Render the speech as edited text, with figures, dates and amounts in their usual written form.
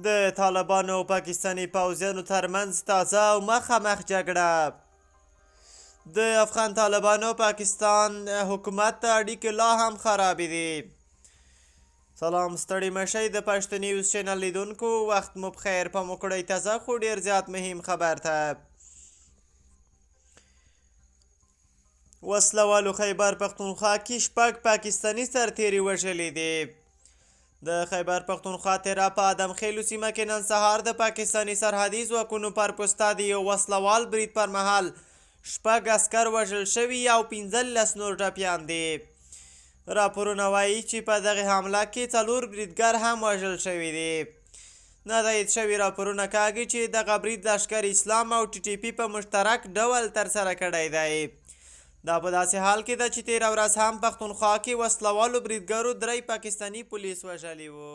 د طالبانو او پاکستاني پوځیانو ترمنځ تازه او مخامخ جګړه. د افغان طالبانو پاکستان حکومت ته اړیکې لا هم خرابې دي. سلام، ستړي مشئ د پښتو نیوز چینل لیدونکو، وخت مو بخیر. په مو کړئ تازه خو ډېر زیات مهم خبر ته. وسله والو خیبر پښتونخوا کې 6 پاکستاني سرتیري وژلي دي. د خیبر پښتونخوا تیرا په ادمخیلو سیمه کې نن سهار د پاکستاني سرحدي ځواکونو پر پوسته د یو وسلوال برید پر مهال 6 عسکر وژل شوي او 15 نور ټپیان دي. راپورونه وایي چې په دغه حمله کې 4 بریدګر هم وژل شوي دي. نه تایید شوي راپورونه کاږي چې دغه برید لشکر اسلام او TTP په مشترک ډول ترسره کړی دی. دا په داسې حال کې ده چې تېره ورځ هم پښتونخوا کې وسلوالو بریدګرو 3 پاکستاني پولیس وژلي وو.